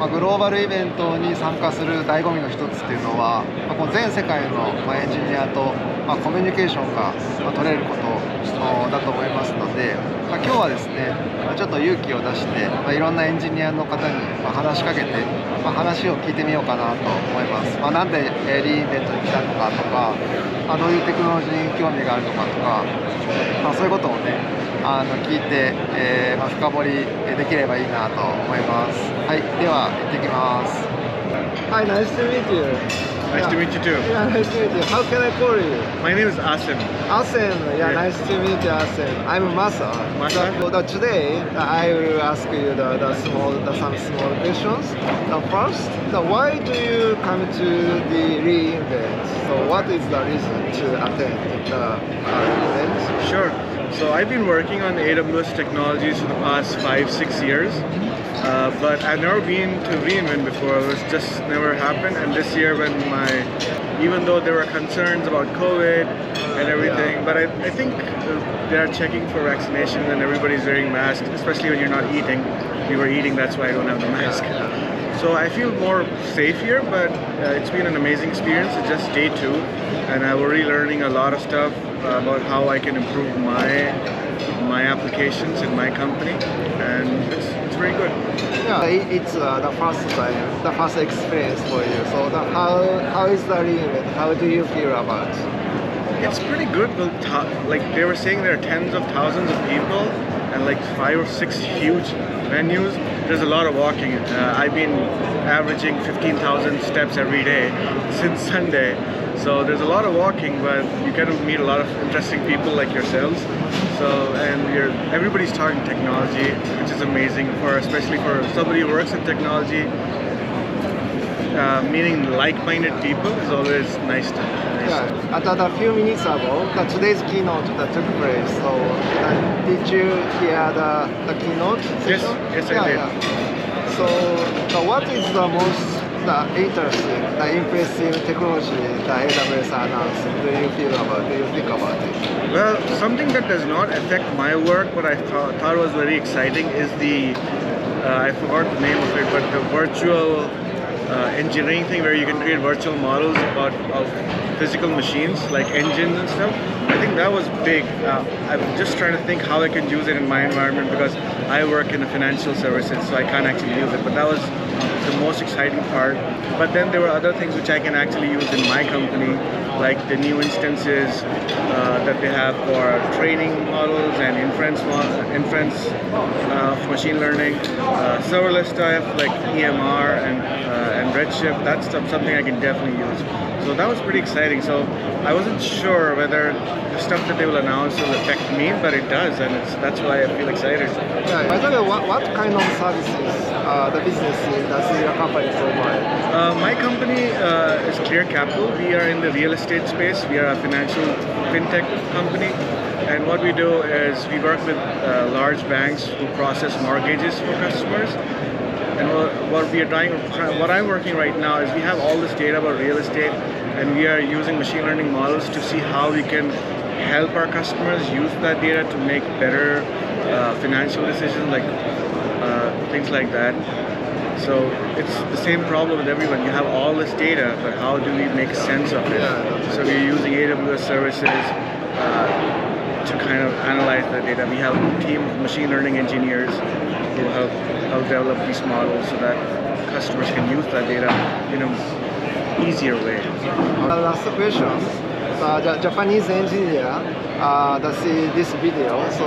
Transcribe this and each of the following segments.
グローバルイベントに参加する醍醐味の一つっていうのは、この全世界のエンジニアとコミュニケーションが取れることだと思いますので、今日はですねちょっと勇気を出していろんなエンジニアの方に話しかけて話を聞いてみようかなと思います。なんでリインベントに来たのかとか、どういうテクノロジーに興味があるのかとか、そういうことをね聞いて、深掘りできればいいなと思います。はい、では行ってきます。Hi, nice to meet you. Nice to meet you too. Yeah, nice to meet you. How can I call you? My name is Asim. Asim. Yeah, Yeah. nice to meet you, Asim. I'm Masa. Masa? Today, I will ask you some small questions. First, why do you come to the re-invent? So, what is the reason to attend the event? Sure. So I've been working on AWS technologies for the past 5-6 years, but I've never been to reInvent before. It was just never happened. And this year, even though there were concerns about COVID and everything, but I think they are checking for vaccination and everybody's wearing masks, especially when you're not eating. We were eating, that's why I don't have the mask. So I feel more safe here, but it's been an amazing experience. It's just day 2, and I'm already learning a lot of stuff about how I can improve my applications in my company, and it's very good. Yeah, it's the first experience for you. So, how is the re-event? How do you feel about it? It's pretty good. Like they were saying, there are tens of thousands of people and like 5 or 6 huge venues. There's a lot of walking. I've been averaging 15,000 steps every day since Sunday. So there's a lot of walking, but you get to meet a lot of interesting people like yourselves. So, and everybody's talking technology, which is amazing especially for somebody who works in technology. Meeting like-minded people is always nice. Yeah, a few minutes ago, today's keynote that took place. So, did you hear the keynote session? Yes, I did. Yeah. So, what is the most interesting, impressive technology that AWS announced? Do you think about it? Well, something that does not affect my work, what I thought was very exciting is I forgot the name of it, but the virtual engineering thing where you can create virtual models of physical machines like engines and stuff. I think that was big. I'm just trying to think how I can use it in my environment because I work in the financial services, so I can't actually use it. But that was the most exciting part. But then there were other things which I can actually use in my company, like the new instances that they have for training models and inference machine learning, serverless stuff like EMR and Redshift. That's something I can definitely use. So that was pretty exciting. So I wasn't sure whether the stuff that they will announce will affect me, but it does, and that's why I feel excited. Yeah. By the way, what kind of services the business does your company provide? My company is Clear Capital. We are in the real estate space. We are a financial fintech company, and what we do is we work with large banks who process mortgages for customers. And what I'm working right now is we have all this data about real estate, and we are using machine learning models to see how we can help our customers use that data to make better financial decisions, like things like that. So it's the same problem with everyone. You have all this data, but how do we make sense of it? So we're using AWS services to kind of analyze the data. We have a team of machine learning engineers who help develop these models so that customers can use that data in an easier way. The last question. The Japanese engineer see this video. So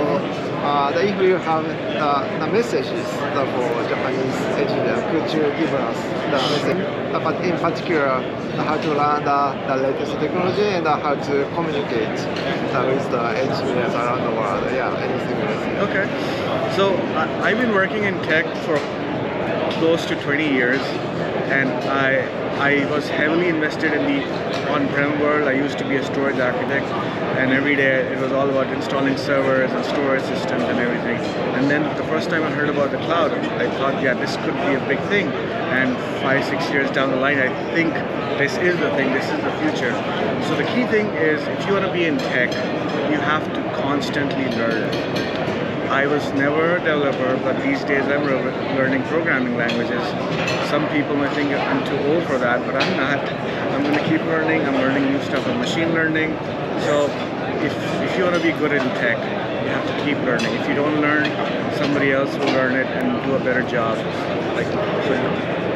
if you have the messages for Japanese engineer, could you give us the message? But in particular, how to learn the latest technology and how to communicate with the engineers around the world. Yeah, anything else? Okay. So I've been working in tech for close to 20 years, and I was heavily invested in the on-prem world. I used to be a storage architect, and every day it was all about installing servers and storage systems and everything. And then the first time I heard about the cloud, I thought, yeah, this could be a big thing. And 5-6 years down the line, I think this is the thing, this is the future. So the key thing is, if you want to be in tech, you have to constantly learn. I was never a developer, but these days I'm learning programming languages. some people might think I'm too old for that, but I'm not. I'm going to keep learning. I'm learning new stuff on machine learning. So if you want to be good in tech, you have to keep learning. If you don't learn, somebody else will learn it and do a better job. So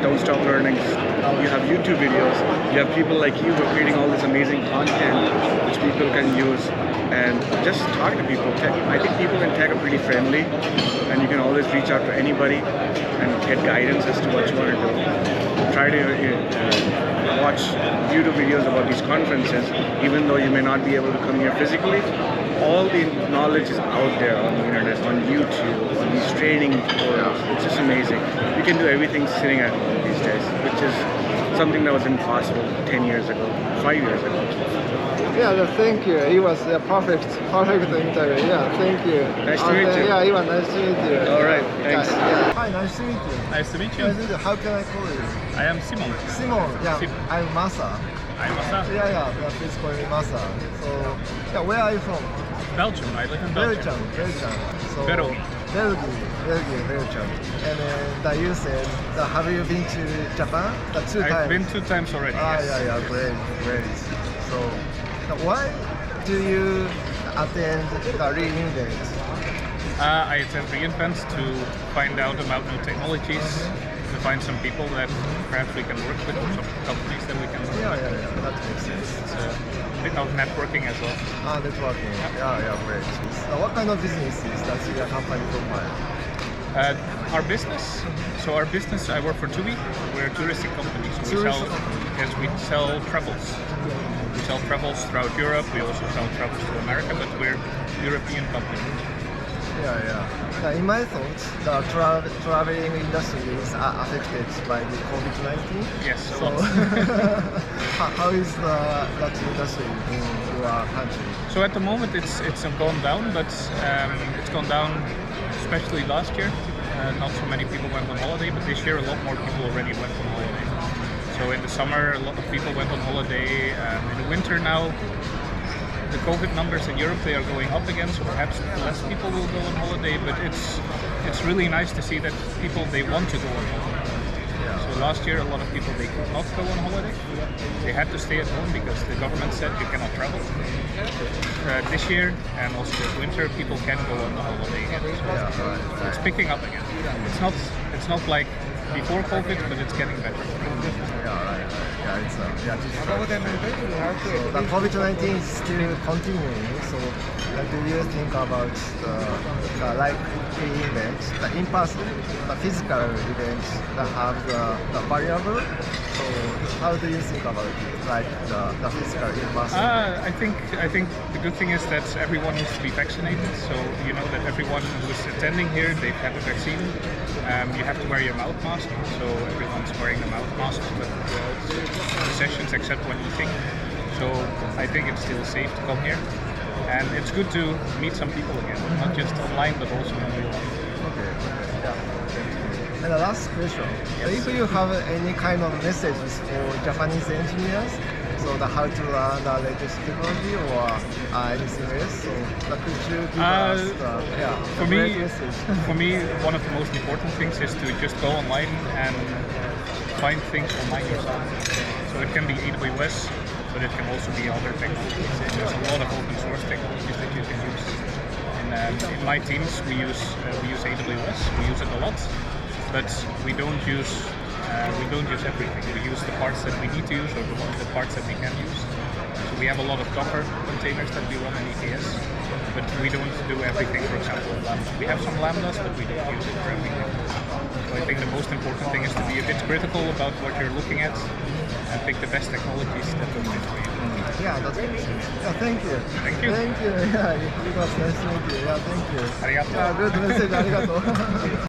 don't stop learning. You have YouTube videos. You have people like you who are creating all this amazing content which people can use. And just talk to people. I think people in tech are pretty friendly, and you can always reach out to anybody and get guidance as to what you want to do. Try to watch YouTube videos about these conferences, even though you may not be able to come here physically. All the knowledge is out there on the internet, on YouTube, on these training forums. It's just amazing. You can do everything sitting at home these days, which is something that was impossible 10 years ago, 5 years ago. Yeah, thank you. It was a perfect interview. Yeah, thank you. Nice to meet you. Yeah, it was nice to meet you. All right, thanks. Yeah. Hi, nice to meet you. Nice to meet you. Nice to meet you. How can I call you? I am Simon. Simon. Yeah, Simon. I'm Masa. I'm Masa. Yeah, please call me Masa. So, yeah, where are you from? Belgium. I live in Belgium. Belgium. So, Belgium. Belgium. And then you said, have you been to Japan? 2 times. I've been 2 times already. Yes. Yeah, great. So, why do you attend the re-invent? I attend Reinvent to find out about new technologies, to find some people that perhaps we can work with, or some companies that we can work with. Yeah, that makes sense. It's a bit of networking as well. Networking. Yeah, great. So what kind of businesses does your company provide? Our business. So our business, I work for TUI. We're a touristic company. So we sell travels. We sell travels throughout Europe. We also sell travels to America, but we're a European company. Yeah. In my thoughts, the traveling industry is affected by the COVID-19. Yes, a So, lot. how is that industry in your country? So at the moment it's gone down, but it's gone down especially last year. Not so many people went on holiday, but this year a lot more people already went on holiday. So in the summer a lot of people went on holiday. In the winter now, the COVID numbers in Europe, they are going up again, so perhaps less people will go on holiday, but it's really nice to see that people, they want to go on holiday. So last year a lot of people, they could not go on holiday. They had to stay at home because the government said you cannot travel. This year and also this winter, people can go on holiday again. So it's picking up again. It's not like before COVID, but it's getting better. It's difficult. So the COVID-19 is still continuing. So do you think about the event, the in-person, the physical events that have the variable? So how do you think about it, like the physical in-person? I think the good thing is that everyone needs to be vaccinated. So you know that everyone who's attending here, they've had the vaccine. You have to wear your mouth mask, so everyone's wearing the mouth mask, but the sessions except when eating. So I think it's still safe to come here, and it's good to meet some people again, not just online but also in real life. Okay. And the last question: if you have any kind of messages for Japanese engineers, so how to learn the latest technology or anything else, so could you give us for great message? For me, one of the most important things is to just go online and find things online yourself. So it can be AWS, but it can also be other technologies. And there's a lot of open source technologies that you can use. In my teams, we use AWS. We use it a lot, but we don't use everything. We use the parts that we need to use, or the parts that we can use. So we have a lot of Docker containers that we run in EKS, but we don't do everything. For example, in Lambda. We have some Lambdas, but we don't use it for everything. So I think the most important thing is to be a bit critical about what you're looking at and pick the best technologies that will fit for you. Yeah, that's good. Yeah, thank you. Thank you. Thank you. Yeah, it was nice to meet you. Yeah, thank you. Arigato. Yeah, good message. Arigato.